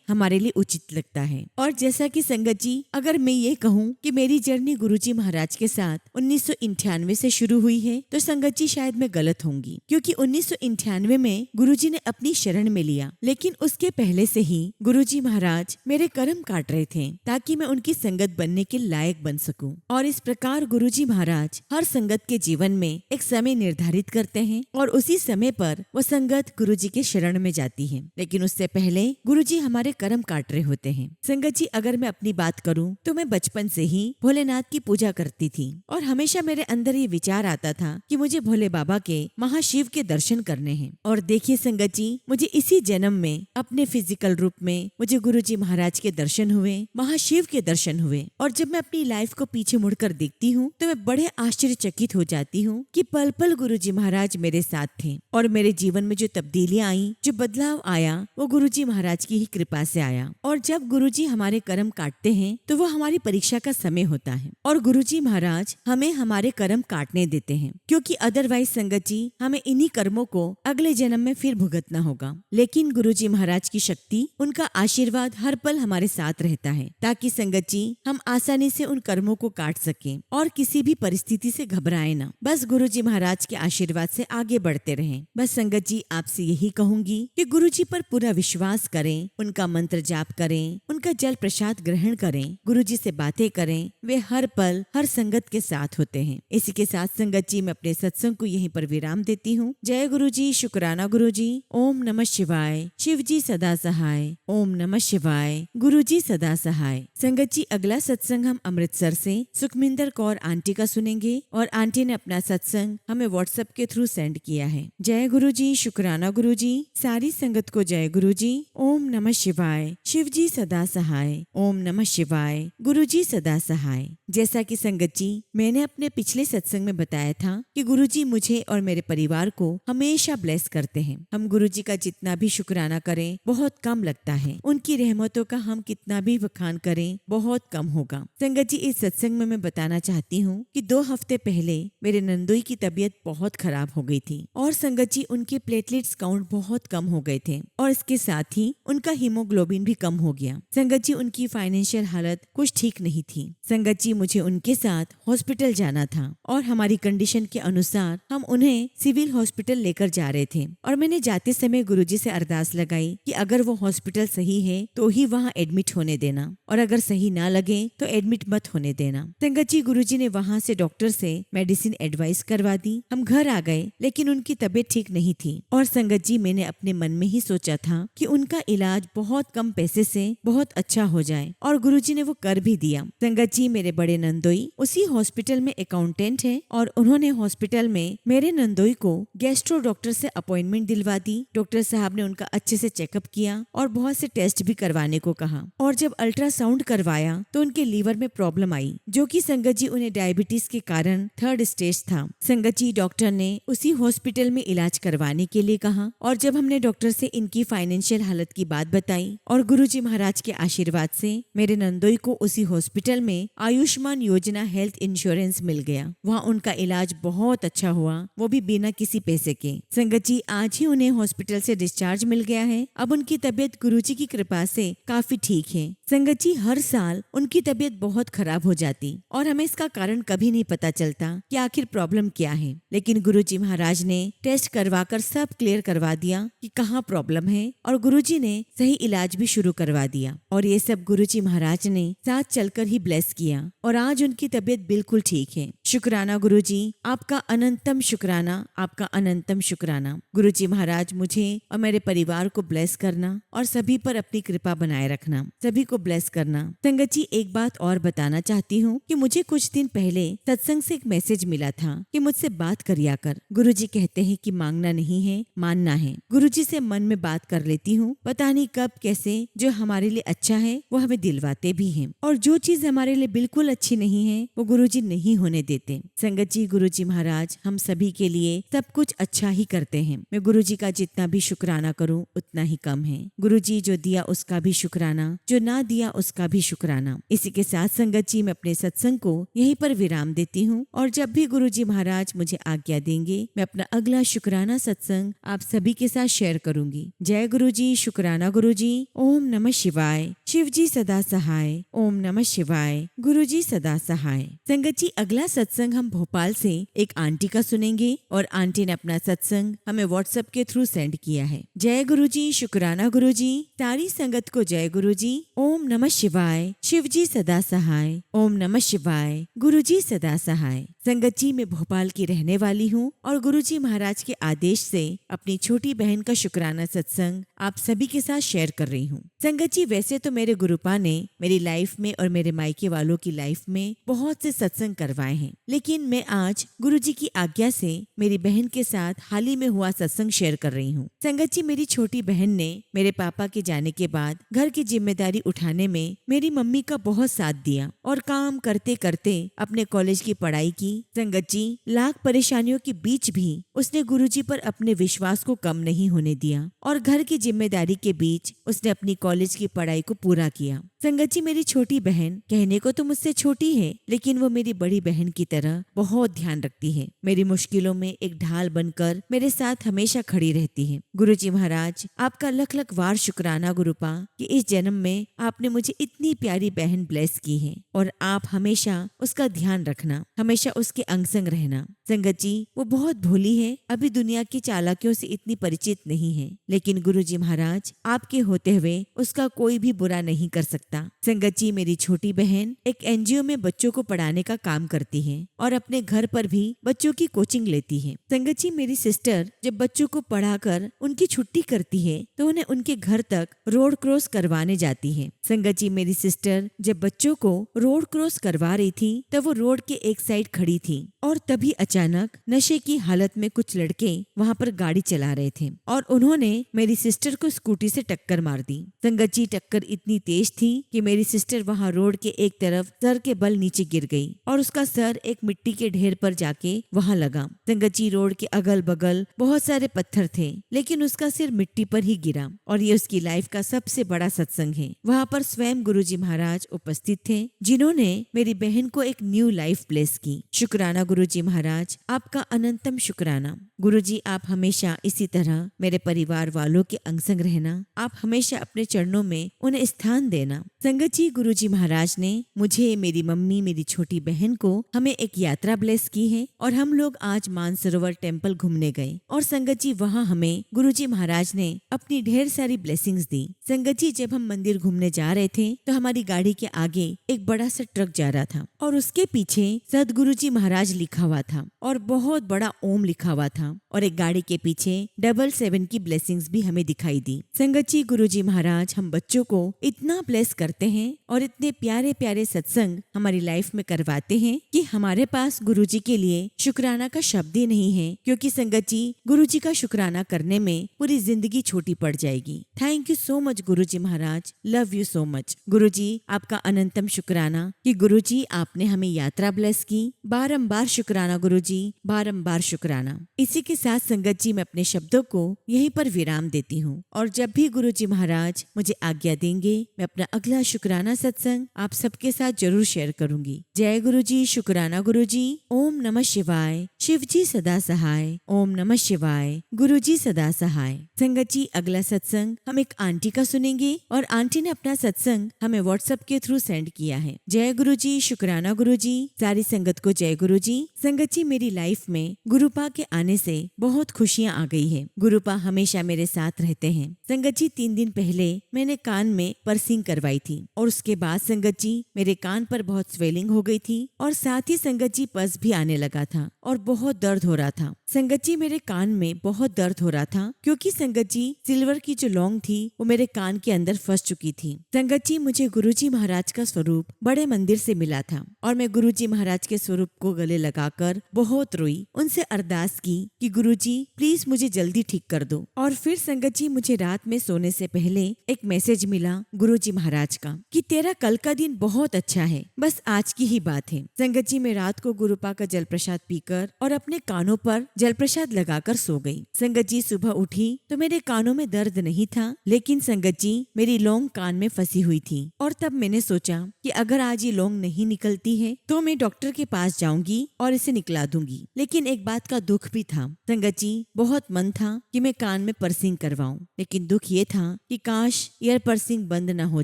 हमारे लिए उचित लगता है। और जैसा कि संगत जी, अगर मैं ये कहूँ कि मेरी जर्नी गुरुजी महाराज के साथ 1998 से शुरू हुई है, तो संगत जी शायद मैं गलत होंगी, क्योंकि 1998 में गुरुजी ने अपनी शरण में लिया। लेकिन उसके पहले से ही गुरुजी महाराज मेरे कर्म काट रहे थे ताकि मैं उनकी संगत बनने के लायक बन सकूं। और इस प्रकार गुरुजी महाराज हर संगत के जीवन में एक समय निर्धारित करते हैं और उसी समय पर वो संगत गुरुजी के शरण में जाती है। लेकिन उससे पहले गुरुजी हमारे कर्म काट रहे होते हैं। संगत जी, अगर मैं अपनी बात करूं तो मैं बचपन से ही भोलेनाथ की पूजा करती थी और हमेशा मेरे अंदर ये विचार आता था कि मुझे भोले बाबा के महाशिव के दर्शन करने हैं। और देखिए संगत जी, मुझे इसी जन्म में अपने फिजिकल रूप में मुझे गुरुजी महाराज के दर्शन हुए, महाशिव के दर्शन हुए। और जब मैं अपनी लाइफ को पीछे मुड़कर देखती हूँ तो मैं बड़े आश्चर्यचकित हो जाती हूँ कि पल पल गुरुजी महाराज मेरे साथ थे और मेरे जीवन में जो तब्दीलियां आई, जो बदलाव आया, वो गुरुजी महाराज की ही कृपा से आया। और जब गुरुजी हमारे कर्म काटते हैं तो वो हमारी परीक्षा का समय होता है और गुरुजी महाराज हमें हमारे कर्म काटने देते हैं, क्योंकि अदरवाइज संगत जी हमें इन्हीं कर्मों को अगले जन्म में फिर भुगतना होगा। लेकिन गुरुजी महाराज की शक्ति, उनका आशीर्वाद हर पल हमारे साथ रहता है ताकि संगत जी हम आसानी से उन कर्मों को काट सकें और किसी भी परिस्थिति से घबराए ना। बस गुरुजी महाराज के आशीर्वाद से आगे बढ़ते रहें। बस संगत जी आपसे यही कहूंगी कि गुरुजी पर पूरा विश्वास करें, उनका मंत्र जाप करें, उनका जल प्रसाद ग्रहण करें, गुरुजी से बातें करें। वे हर पल हर संगत के साथ होते हैं। इसी के साथ संगत जी मैं अपने सत्संग को यहीं पर विराम देती हूँ। जय गुरुजी, शुक्राना गुरुजी। ओम नमः शिवाय। शिव जी सदा सहाय। ओम नमः शिवाय। गुरुजी सदा सहाय। संगत जी, अगला सत्संग हम अमृतसर से सुखमिंदर कौर आंटी का सुनेंगे और आंटी ने अपना सत्संग हमें व्हाट्सएप के थ्रू सेंड किया है। जय गुरुजी, शुक्राना गुरुजी। सारी संगत को जय गुरुजी। ओम नमः शिवाय। शिव जी सदा सहाय। ओम नमः शिवाय। गुरुजी सदा सहाय। जैसा कि संगत जी मैंने अपने पिछले सत्संग में बताया था कि गुरुजी मुझे और मेरे परिवार को हमेशा ब्लेस करते हैं। हम गुरुजी का जितना भी शुक्राना करें बहुत कम लगता है। उनकी रहमतों का हम कितना भी बखान करें बहुत कम होगा। संगत जी, इस सत्संग में मैं बताना चाहती हूँ कि 2 हफ्ते पहले मेरे नंदोई की तबीयत बहुत खराब हो गई थी और संगत जी उनके प्लेटलेट्स काउंट बहुत कम हो गए थे और इसके साथ ही उनका हीमोग्लोबिन भी कम हो गया। संगत जी, उनकी फाइनेंशियल हालत कुछ ठीक नहीं थी। संगत जी, मुझे उनके साथ हॉस्पिटल जाना था और हमारी कंडीशन के अनुसार हम उन्हें सिविल हॉस्पिटल लेकर जा रहे थे और मैंने जाते समय गुरुजी से अरदास लगाई कि अगर वो हॉस्पिटल सही है तो ही वहाँ एडमिट होने देना और अगर सही ना लगे तो एडमिट मत होने देना। संगत जी, गुरुजी ने वहाँ से डॉक्टर से मेडिसिन एडवाइस करवा दी। हम घर आ गए लेकिन उनकी तबीयत ठीक नहीं थी और संगत जी मैंने अपने मन में ही सोचा था कि उनका इलाज बहुत कम पैसे से बहुत अच्छा हो जाए और गुरुजी ने वो कर भी दिया। संगत जी, मेरे बड़े नंदोई उसी हॉस्पिटल में अकाउंटेंट है और उन्होंने हॉस्पिटल में मेरे नंदोई को गैस्ट्रो डॉक्टर से अपॉइंटमेंट दिलवा दी। डॉक्टर साहब ने उनका अच्छे से चेकअप किया और बहुत से टेस्ट भी करवाने को कहा और जब अल्ट्रासाउंड करवाया तो उनके लीवर में प्रॉब्लम आई, जो कि संगत जी उन्हें डायबिटीज के कारण 3rd स्टेज था। संगत जी, डॉक्टर ने उसी हॉस्पिटल में इलाज करवाने के लिए कहा और जब हमने डॉक्टर से इनकी फाइनेंशियल हालत की बात बताई और गुरुजी महाराज के आशीर्वाद से मेरे नंदोई को उसी हॉस्पिटल में आयुष्मान योजना हेल्थ इंश्योरेंस मिल गया। वहाँ उनका इलाज बहुत अच्छा हुआ, वो भी बिना किसी पैसे के। संगत जी, आज ही उन्हें हॉस्पिटल से डिस्चार्ज मिल गया है। अब उनकी तबीयत गुरुजी की कृपा से काफी ठीक है। संगत जी, हर साल उनकी तबीयत बहुत खराब हो जाती और हमें इसका कारण कभी नहीं पता चलता कि आखिर प्रॉब्लम क्या है, लेकिन गुरुजी महाराज ने टेस्ट करवाकर सब क्लियर करवा दिया कि कहाँ प्रॉब्लम है और गुरुजी ने सही इलाज भी शुरू करवा दिया और ये सब गुरुजी महाराज ने साथ चलकर ही ब्लेस किया और आज उनकी तबीयत बिल्कुल ठीक है। शुक्राना गुरुजी, आपका अनंतम शुक्राना, आपका अनंतम शुक्राना। गुरुजी महाराज मुझे और मेरे परिवार को ब्लेस करना और सभी पर अपनी कृपा बनाए रखना, सभी को ब्लेस करना। संगत जी, एक बात और बताना चाहती हूँ कि मुझे कुछ दिन पहले सत्संग से एक मैसेज मिला था कि मुझसे बात करिया कर। गुरुजी कहते हैं कि मांगना नहीं है, मानना है। गुरुजी से मन में बात कर लेती हूँ, पता नहीं कब कैसे जो हमारे लिए अच्छा है वो हमें दिलवाते भी हैं और जो चीज हमारे लिए बिल्कुल अच्छी नहीं है वो गुरुजी नहीं होने देते। देते। संगत जी, गुरुजी महाराज हम सभी के लिए सब कुछ अच्छा ही करते हैं। मैं गुरुजी का जितना भी शुक्राना करूं उतना ही कम है। गुरुजी जो दिया उसका भी शुक्राना, जो ना दिया उसका भी शुक्राना। इसी के साथ संगत जी मैं अपने सत्संग को यहीं पर विराम देती हूँ और जब भी गुरुजी महाराज मुझे आज्ञा देंगे मैं अपना अगला शुक्राना सत्संग आप सभी के साथ शेयर करूंगी। जय गुरुजी, शुक्राना गुरुजी। ओम नमः शिवाय। शिव जी सदा सहाय। ओम नमः शिवाय। गुरुजी सदा सहाय। संगत जी अगला सत्संग हम भोपाल से एक आंटी का सुनेंगे और आंटी ने अपना सत्संग हमें व्हाट्सएप के थ्रू सेंड किया है। जय गुरुजी, शुक्राना गुरुजी। सारी संगत को जय गुरुजी। ओम नमः शिवाय। शिव जी सदा सहाय। ओम नमः शिवाय। गुरुजी सदा सहाय। संगत जी मैं भोपाल की रहने वाली हूँ और गुरुजी महाराज के आदेश से अपनी छोटी बहन का शुक्राना सत्संग आप सभी के साथ शेयर कर रही हूँ। संगत जी वैसे तो मेरे गुरुपा ने मेरी लाइफ में और मेरे मायके वालों की लाइफ में बहुत से सत्संग करवाए हैं, लेकिन मैं आज गुरुजी की आज्ञा से मेरी बहन के साथ हाल ही में हुआ सत्संग शेयर कर रही हूँ। संगत जी मेरी छोटी बहन ने मेरे पापा के जाने के बाद घर की जिम्मेदारी उठाने में मेरी मम्मी का बहुत साथ दिया और काम करते करते अपने कॉलेज की पढ़ाई की। संगत जी लाख परेशानियों के बीच भी उसने गुरुजी पर अपने विश्वास को कम नहीं होने दिया और घर की जिम्मेदारी के बीच उसने अपनी कॉलेज की पढ़ाई को पूरा किया। संगत जी मेरी छोटी बहन कहने को तो मुझसे छोटी है, लेकिन वो मेरी बड़ी बहन की तरह बहुत ध्यान रखती है। मेरी मुश्किलों में एक ढाल बनकर मेरे साथ हमेशा खड़ी रहती है। गुरुजी महाराज आपका लख लख वार शुक्राना गुरुपा कि इस जन्म में आपने मुझे इतनी प्यारी बहन ब्लेस की है और आप हमेशा उसका ध्यान रखना, हमेशा उसके अंग संग रहना। संगत जी वो बहुत भोली है, अभी दुनिया की चालाकियों से इतनी परिचित नहीं है, लेकिन गुरुजी महाराज आपके होते हुए उसका कोई भी बुरा नहीं कर सकता। संगत जी मेरी छोटी बहन एक एनजीओ में बच्चों को पढ़ाने का काम करती है और अपने घर पर भी बच्चों की कोचिंग लेती है। संगत जी मेरी सिस्टर जब बच्चों को पढ़ाकर उनकी छुट्टी करती है तो उन्हें उनके घर तक रोड क्रॉस करवाने जाती है। संगत जी मेरी सिस्टर जब बच्चों को रोड क्रॉस करवा रही थी तब वो रोड के एक साइड खड़ी थी और तभी अचानक नशे की हालत में कुछ लड़के वहाँ पर गाड़ी चला रहे थे और उन्होंने मेरी सिस्टर को स्कूटी से टक्कर मार दी। संगत जी टक्कर इतनी तेज थी कि मेरी सिस्टर वहाँ रोड के एक तरफ सर के बल नीचे गिर गई और उसका सर एक मिट्टी के ढेर पर जाके वहाँ लगा। संगत जी रोड के अगल बगल बहुत सारे पत्थर थे, लेकिन उसका सिर मिट्टी पर ही गिरा और ये उसकी लाइफ का सबसे बड़ा सत्संग है। वहाँ पर स्वयं गुरुजी महाराज उपस्थित थे जिन्होंने मेरी बहन को एक न्यू लाइफ ब्लेस की। शुक्राना गुरुजी महाराज आपका अनंतम शुक्राना। गुरुजी आप हमेशा इसी तरह मेरे परिवार वालों के अंग संग रहना, आप हमेशा अपने चरणों में उन्हें स्थान देना। संगत जी गुरुजी महाराज ने मुझे, मेरी मम्मी, मेरी छोटी बहन को हमें एक यात्रा ब्लेस की है और हम लोग आज मानसरोवर टेम्पल घूमने गए और संगत जी वहाँ हमें गुरुजी महाराज ने अपनी ढेर सारी ब्लेसिंग्स दी। संगत जी जब हम मंदिर घूमने जा रहे थे तो हमारी गाड़ी के आगे एक बड़ा सा ट्रक जा रहा था और उसके पीछे सदगुरुजी महाराज लिखा हुआ था और बहुत बड़ा ओम लिखा हुआ था और एक गाड़ी के पीछे 777 की ब्लेसिंग्स भी हमें दिखाई दी। संगत जी गुरुजी महाराज हम बच्चों को इतना ब्लेस करते हैं और इतने प्यारे प्यारे सत्संग हमारी लाइफ में करवाते हैं कि हमारे पास गुरुजी के लिए शुक्राना का शब्द ही नहीं है, क्योंकि संगत जी गुरुजी का शुक्राना करने में पूरी जिंदगी छोटी पड़ जाएगी। थैंक यू सो मच गुरुजी महाराज, लव यू सो मच। गुरुजी आपका अनंतम शुक्राना कि गुरुजी आपने हमें यात्रा ब्लेस की। बारंबार शुक्राना गुरुजी, बारंबार शुक्राना। इसी के साथ संगत जी मैं अपने शब्दों को यहीं पर विराम देती हूँ और जब भी गुरुजी महाराज मुझे आज्ञा देंगे मैं अपना अगला शुक्राना सत्संग आप सबके साथ जरूर शेयर करूंगी। जय गुरुजी, शुक्राना गुरुजी। ओम नमः शिवाय। शिव जी सदा सहाय। ओम नमः शिवाय। गुरुजी सदा सहाय। संगत जी अगला सत्संग हम एक आंटी का सुनेंगे और आंटी ने अपना सत्संग हमें व्हाट्सएप के थ्रू सेंड किया है। जय गुरुजी, शुक्राना गुरुजी। सारी संगत को जय गुरुजी। संगत जी मेरी लाइफ में गुरुपा के आने से बहुत खुशियाँ आ गई है। गुरुपा हमेशा मेरे साथ रहते हैं। संगत जी 3 दिन पहले मैंने कान में पर्सिंग करवाई थी और उसके बाद संगत जी मेरे कान पर बहुत स्वेलिंग हो गई थी और साथ ही संगत जी पस भी आने लगा था और बहुत दर्द हो रहा था। संगत जी मेरे कान में बहुत दर्द हो रहा था क्योंकि संगत जी सिल्वर की जो लौंग थी वो मेरे कान के अंदर फंस चुकी थी। संगत जी मुझे गुरुजी महाराज का स्वरूप बड़े मंदिर से मिला था और मैं गुरुजी महाराज के स्वरूप को गले लगाकर बहुत रोई, उनसे अरदास की कि गुरुजी प्लीज मुझे जल्दी ठीक कर दो। और फिर संगत जी मुझे रात में सोने से पहले एक मैसेज मिला गुरुजी महाराज महाराज का कि तेरा कल का दिन बहुत अच्छा है, बस आज की ही बात है। संगत जी, मैं रात को गुरुपा का जल प्रसाद पीकर और अपने कानों पर जल प्रसाद लगाकर सो गई। संगत जी, सुबह उठी तो मेरे कानों में दर्द नहीं था, लेकिन संगत जी मेरी लौंग कान में फंसी हुई थी। और तब मैंने सोचा कि अगर आज ये लौंग नहीं निकलती है तो मैं डॉक्टर के पास जाऊंगी और इसे निकला दूंगी। लेकिन एक बात का दुख भी था संगत जी, बहुत मन था कि मैं कान में पर्सिंग करवाऊं, लेकिन दुख ये था कि काश ईयर पर्सिंग बंद न हो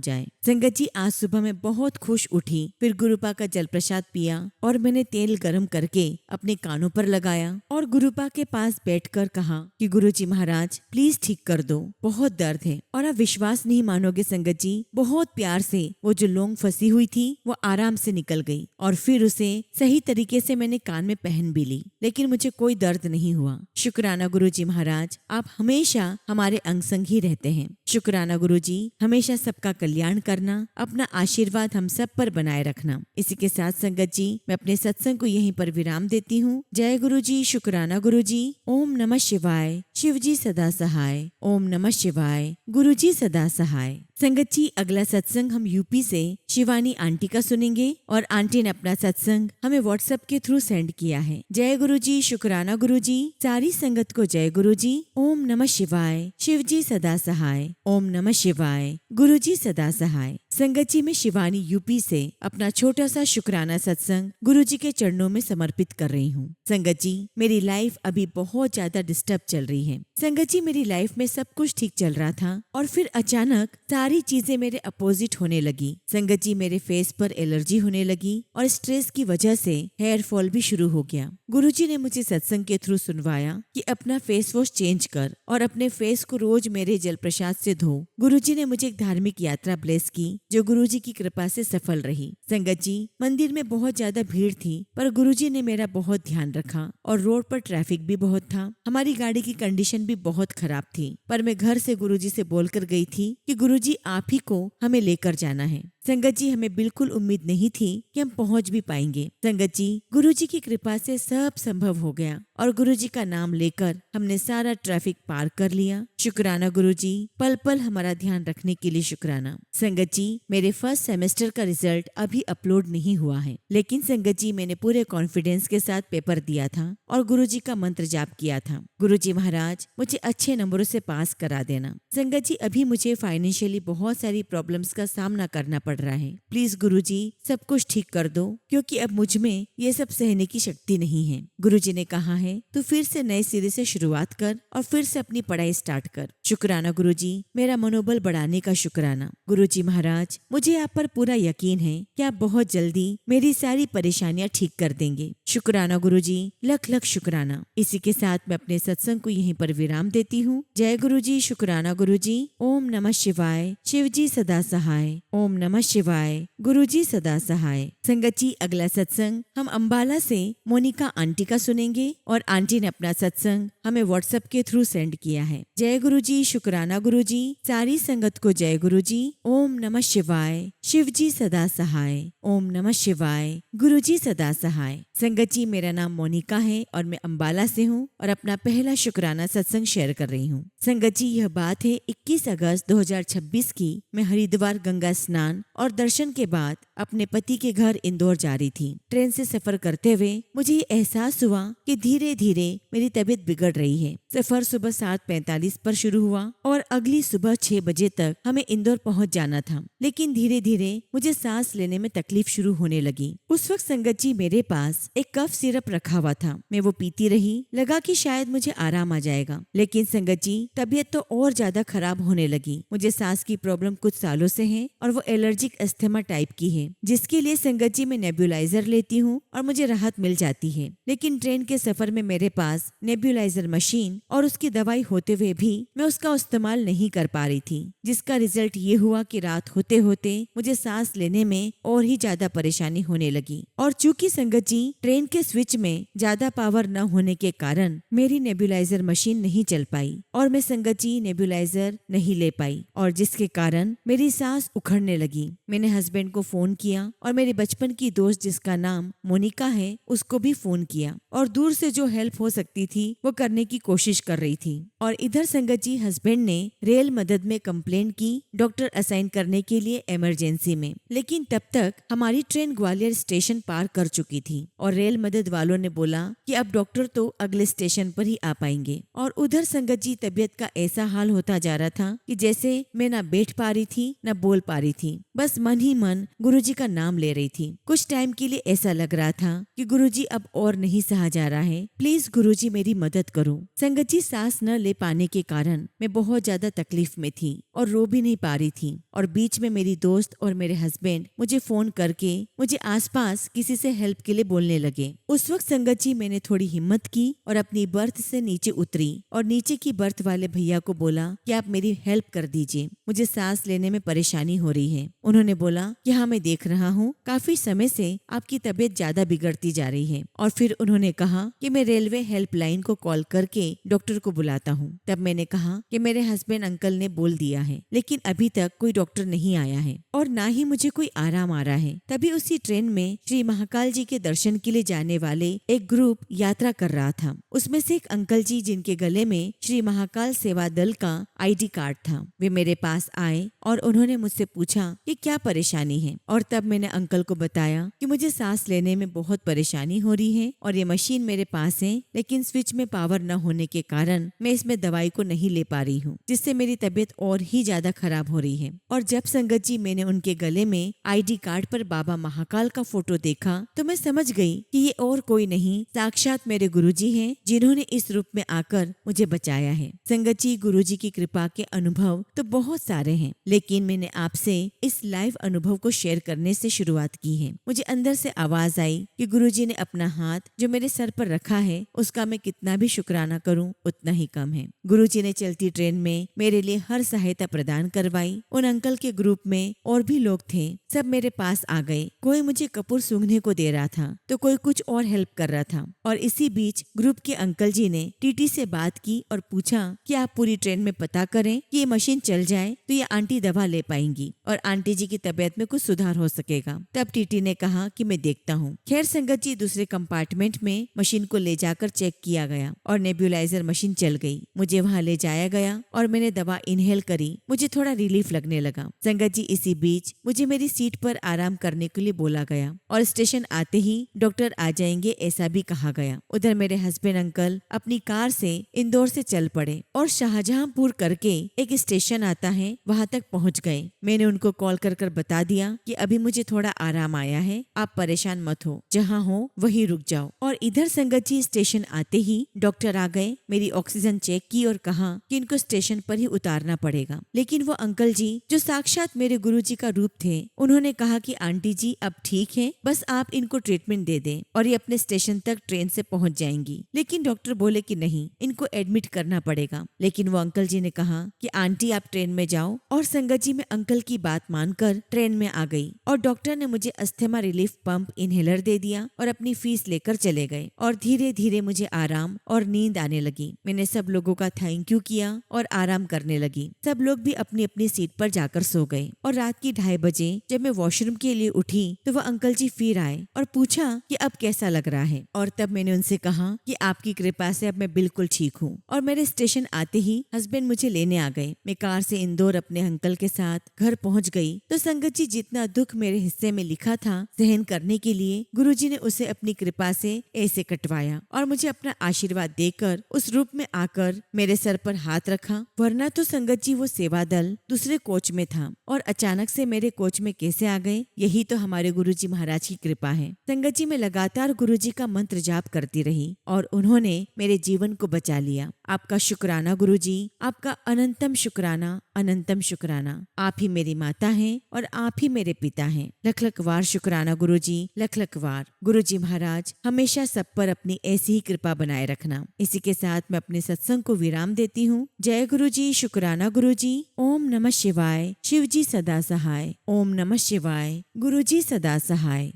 जाए। संगत जी, आज सुबह मैं बहुत खुश उठी, फिर गुरुपा का जल प्रसाद पिया और मैंने तेल गरम करके अपने कानों पर लगाया और गुरुपा के पास बैठकर कहा कि गुरुजी महाराज प्लीज ठीक कर दो, बहुत दर्द है। और आप विश्वास नहीं मानोगे संगत जी, बहुत प्यार से वो जो लौंग फंसी हुई थी वो आराम से निकल गई और फिर उसे सही तरीके से मैंने कान में पहन भी ली, लेकिन मुझे कोई दर्द नहीं हुआ। शुक्राना गुरुजी महाराज, आप हमेशा हमारे अंग संग ही रहते हैं। शुक्राना गुरुजी, हमेशा सबका कल्याण करना, अपना आशीर्वाद हम सब पर बनाए रखना। इसी के साथ संगत जी मैं अपने सत्संग को यहीं पर विराम देती हूँ। जय गुरुजी, शुक्राना गुरुजी। ओम नमः शिवाय। शिवजी सदा सहाय। ओम नमः शिवाय। गुरुजी सदा सहाय। संगत जी, अगला सत्संग हम यूपी से शिवानी आंटी का सुनेंगे और आंटी ने अपना सत्संग हमें व्हाट्सएप के थ्रू सेंड किया है। जय गुरुजी, शुक्राना गुरुजी। सारी संगत को जय गुरुजी। ओम नमः शिवाय। शिवजी सदा सहाय। ओम नमः शिवाय। गुरुजी सदा सहाय। संगत जी, मैं शिवानी यूपी से अपना छोटा सा शुक्राना सत्संग गुरुजी के चरणों में समर्पित कर रही हूँ। संगत जी, मेरी लाइफ अभी बहुत ज्यादा डिस्टर्ब चल रही है। संगत जी, मेरी लाइफ में सब कुछ ठीक चल रहा था और फिर अचानक सारी चीजें मेरे अपोजिट होने लगी। संगत जी, मेरे फेस पर एलर्जी होने लगी और स्ट्रेस की वजह से हेयर फॉल भी शुरू हो गया। गुरुजी ने मुझे सत्संग के थ्रू सुनवाया कि अपना फेस वॉश चेंज कर और अपने फेस को रोज मेरे जल प्रसाद से धो। गुरुजी ने मुझे एक धार्मिक यात्रा ब्लेस की जो गुरुजी की कृपा से सफल रही। संगत जी, मंदिर में बहुत ज्यादा भीड़ थी पर गुरुजी ने मेरा बहुत ध्यान रखा और रोड पर ट्रैफिक भी बहुत था। हमारी गाड़ी की कंडीशन भी बहुत खराब थी, पर मैं घर से गुरुजी से बोलकर गई थी कि गुरुजी आप ही को हमें लेकर जाना है। संगत जी, हमें बिल्कुल उम्मीद नहीं थी कि हम पहुंच भी पाएंगे। संगत जी, गुरुजी की कृपा से सब संभव हो गया और गुरुजी का नाम लेकर हमने सारा ट्रैफिक पार कर लिया। शुक्राना गुरुजी, पल पल हमारा ध्यान रखने के लिए शुक्राना। संगत जी, मेरे फर्स्ट सेमेस्टर का रिजल्ट अभी अपलोड नहीं हुआ है, लेकिन संगत जी मैंने पूरे कॉन्फिडेंस के साथ पेपर दिया था और गुरुजी का मंत्र जाप किया था। गुरुजी महाराज, मुझे अच्छे नंबरों से पास करा देना। संगत जी, अभी मुझे फाइनेंशियली बहुत सारी प्रॉब्लम्स का सामना करना पड़ रहा है। प्लीज गुरुजी सब कुछ ठीक कर दो, क्योंकि अब मुझ में ये सब सहने की शक्ति नहीं है। गुरुजी ने कहा है तू फिर से नए सिरे से शुरुआत कर और फिर से अपनी पढ़ाई स्टार्ट कर। शुक्राना गुरुजी, मेरा मनोबल बढ़ाने का शुक्राना। गुरुजी महाराज, मुझे आप पर पूरा यकीन है कि आप बहुत जल्दी मेरी सारी परेशानियां ठीक कर देंगे। शुक्राना गुरुजी, लख लख शुक्राना। इसी के साथ मैं अपने सत्संग को यहीं पर विराम देती हूँ। जय गुरुजी, शुक्राना गुरुजी। ओम नमः शिवाय। शिवजी सदा सहाय। ओम नमः शिवाय। गुरुजी सदा सहाय। संगत जी, अगला सत्संग हम अंबाला से मोनिका आंटी का सुनेंगे और आंटी ने अपना सत्संग हमें व्हाट्सएप के थ्रू सेंड किया है। जय गुरुजी, शुक्राना गुरुजी। सारी संगत को जय गुरुजी। ओम नमः शिवाय। शिवजी सदा सहाय। ओम नमः शिवाय। गुरुजी सदा सहाय। संगत जी, मेरा नाम मोनिका है और मैं अंबाला से हूँ और अपना पहला शुक्राना सत्संग शेयर कर रही हूँ। संगत जी, यह बात है 21 अगस्त 2026 की। मैं हरिद्वार गंगा स्नान और दर्शन के बाद अपने पति के घर इंदौर जा रही थी। ट्रेन से सफर करते हुए मुझे ये एहसास हुआ कि धीरे धीरे मेरी तबीयत बिगड़ रही है। सफर सुबह 7:45 पर शुरू हुआ और अगली सुबह 6 बजे तक हमें इंदौर पहुंच जाना था, लेकिन धीरे धीरे मुझे सांस लेने में तकलीफ शुरू होने लगी। उस वक्त संगत जी मेरे पास एक कफ सिरप रखा हुआ था। मैं वो पीती रही, लगा कि शायद मुझे आराम आ जाएगा, लेकिन संगत जी तबीयत तो और ज्यादा खराब होने लगी। मुझे सांस की प्रॉब्लम कुछ सालों से है और वो एलर्जिक अस्थमा टाइप की है, जिसके लिए संगत जी मैं नेबुलाइजर लेती हूँ और मुझे राहत मिल जाती है। लेकिन ट्रेन के सफर में मेरे पास नेबुलाइजर मशीन और उसकी दवाई होते हुए भी मैं उसका इस्तेमाल नहीं कर पा रही थी, जिसका रिजल्ट ये हुआ कि रात होते होते मुझे सांस लेने में और ही ज्यादा परेशानी होने लगी। और चूंकि संगत जी ट्रेन के स्विच में ज्यादा पावर न होने के कारण मेरी नेबुलाइजर मशीन नहीं चल पाई और मैं संगत जी नेबुलाइजर नहीं ले पाई और जिसके कारण मेरी सांस उखड़ने लगी। मैंने हस्बैंड को फोन किया और मेरे बचपन की दोस्त जिसका नाम मोनिका है उसको भी फोन किया और दूर से जो हेल्प हो सकती थी वो करने की कोशिश कर रही थी। और इधर संगत जी हस्बैंड ने रेल मदद में कंप्लेंट की डॉक्टर असाइन करने के लिए इमरजेंसी में, लेकिन तब तक हमारी ट्रेन ग्वालियर स्टेशन पार कर चुकी थी और रेल मदद वालों ने बोला कि अब डॉक्टर तो अगले स्टेशन पर ही आ पाएंगे। और उधर संगत जी तबीयत का ऐसा हाल होता जा रहा था कि जैसे मैं ना बैठ पा रही थी ना बोल पा रही थी, बस मन ही मन गुरुजी का नाम ले रही थी। कुछ टाइम के लिए ऐसा लग रहा था कि गुरुजी अब और नहीं सहा जा रहा है, प्लीज गुरुजी मेरी मदद करो। संगत जी सांस न ले पाने के कारण मैं बहुत ज्यादा तकलीफ में थी और रो भी नहीं पा रही थी। और बीच में मेरी दोस्त और मेरे हस्बैंड मुझे फोन करके मुझे आसपास किसी से हेल्प के लिए बोलने लगे। उस वक्त संगत जी मैंने थोड़ी हिम्मत की और अपनी बर्थ से नीचे उतरी और नीचे की बर्थ वाले भैया को बोला कि आप मेरी हेल्प कर दीजिए, मुझे सांस लेने में परेशानी हो रही है। उन्होंने बोला कि हाँ मैं देख रहा हूँ, काफी समय से आपकी तबीयत ज्यादा बिगड़ती जा रही है। और फिर उन्होंने कहा कि मैं रेलवे हेल्पलाइन को कॉल करके डॉक्टर को बुलाता हूँ। तब मैंने कहा कि मेरे हस्बैंड अंकल ने बोल दिया है, लेकिन अभी तक कोई डॉक्टर नहीं आया है और ना ही मुझे कोई आराम आ रहा है। तभी उसी ट्रेन में श्री महाकाल जी के दर्शन के लिए जाने वाले एक ग्रुप यात्रा कर रहा था। उसमें से एक अंकल जी जिनके गले में श्री महाकाल सेवा दल का ID कार्ड था, वे मेरे पास आए और उन्होंने मुझसे पूछा कि क्या परेशानी है। और तब मैंने अंकल को बताया कि मुझे सांस लेने में बहुत परेशानी हो रही है और ये मशीन मेरे पास है, लेकिन स्विच में पावर न होने के कारण मैं इसमें दवाई को नहीं ले पा रही हूँ, जिससे मेरी तबीयत और ही ज्यादा खराब हो रही है। और जब संगत जी मैंने उनके गले में ID कार्ड पर बाबा महाकाल का फोटो देखा तो मैं समझ गई कि ये और कोई नहीं साक्षात मेरे गुरुजी हैं, जिन्होंने इस रूप में आकर मुझे बचाया है। संगत जी गुरुजी की कृपा के अनुभव तो बहुत सारे हैं, लेकिन मैंने आपसे इस लाइव अनुभव को शेयर करने से शुरुआत की है। मुझे अंदर से आवाज आई कि गुरुजी ने अपना हाथ जो मेरे सर पर रखा है उसका मैं कितना भी शुक्राना करूं उतना ही कम है। गुरुजी ने चलती ट्रेन में मेरे लिए हर सहायता प्रदान करवाई। उन अंकल के ग्रुप में और भी लोग थे, सब मेरे पास आ गए। कोई मुझे कपूर सूंघने को दे रहा था तो कोई कुछ और हेल्प कर रहा था। और इसी बीच ग्रुप के अंकल जी ने TT से बात की और पूछा कि आप पूरी ट्रेन में पता करें कि ये मशीन चल जाए तो ये आंटी दवा ले पाएंगी और आंटी जी की तबीयत में कुछ सुधार हो सकेगा। तब TT ने कहा कि मैं देखता हूँ। खैर संगत जी दूसरे कंपार्टमेंट में मशीन को ले जाकर चेक किया गया और नेब्यूलाइजर मशीन चल गई। मुझे वहाँ ले जाया गया और मैंने दवा इनहेल करी। मुझे थोड़ा रिलीफ लगने लगा। संगत जी इसी बीच मुझे मेरी सीट पर आराम करने के लिए बोला गया और स्टेशन आते ही डॉक्टर आ जाएंगे ऐसा भी कहा गया। उधर मेरे हस्बैंड अंकल अपनी कार से इंदौर से चल पड़े और शाहजहांपुर करके एक स्टेशन आता है वहाँ तक पहुँच गए। मैंने उनको कॉल कर बता दिया कि अभी मुझे थोड़ा आराम आया है, आप परेशान मत हो, जहाँ हो वहीं रुक जाओ। और इधर संगत जी स्टेशन आते ही डॉक्टर आ गए, मेरी ऑक्सीजन चेक की और कहा कि इनको स्टेशन पर ही उतारना पड़ेगा। लेकिन वो अंकल जी जो साक्षात मेरे गुरुजी का रूप थे, उन्होंने कहा कि आंटी जी अब ठीक है, बस आप इनको ट्रीटमेंट दे दें और ये अपने स्टेशन तक ट्रेन से पहुंच जाएंगी। लेकिन डॉक्टर बोले कि नहीं, इनको एडमिट करना पड़ेगा। लेकिन वो अंकल जी ने कहा कि आंटी आप ट्रेन में जाओ। और संगत जी मैं अंकल की बात मानकर ट्रेन में आ गई और डॉक्टर ने मुझे अस्थमा रिलीफ पंप इनहेलर दे दिया और अपनी फीस लेकर चले गए और धीरे धीरे मुझे आराम और नींद आने लगी। मैंने सब लोगों का थैंक यू किया और आराम करने लगी। सब लोग भी अपनी अपनी सीट पर जाकर सो गए। और रात की 2:30 बजे जब मैं वॉशरूम के लिए उठी तो वह अंकल जी फिर आए और पूछा कि अब कैसा लग रहा है। और तब मैंने उनसे कहा कि आपकी कृपा से अब मैं बिल्कुल ठीक हूँ। और मेरे स्टेशन आते ही हस्बैंड मुझे लेने आ गए। मैं कार से इंदौर अपने अंकल के साथ घर पहुँच गई तो संगत जी जितना दुख मेरे हिस्से में लिखा था सहन करने के लिए गुरुजी ने उसे अपनी कृपा से ऐसे कटवाया और मुझे अपना आशीर्वाद देकर उस रूप में आकर मेरे सर पर हाथ रखा। वरना तो संगत जी वो सेवा दल दूसरे कोच में था और अचानक से मेरे कोच में कैसे आ गए, यही तो हमारे गुरुजी महाराज की कृपा है। संगत जी मैं लगातार गुरुजी का मंत्र जाप करती रही और उन्होंने मेरे जीवन को बचा लिया। आपका शुक्राना गुरुजी, आपका अनंतम शुक्राना, अनंतम शुक्राना। आप ही मेरी माता हैं और आप ही मेरे पिता हैं। लख लख वार शुक्राना गुरुजी, लख लख वार। गुरुजी महाराज हमेशा सब पर अपनी ऐसी ही कृपा बनाए रखना। इसी के साथ मैं अपने सत्संग को विराम देती हूँ। जय गुरुजी, शुक्राना गुरुजी। ओम नमः शिवाय। शिवजी सदा सहाय। ओम नमः शिवाय। गुरुजी सदा सहाय।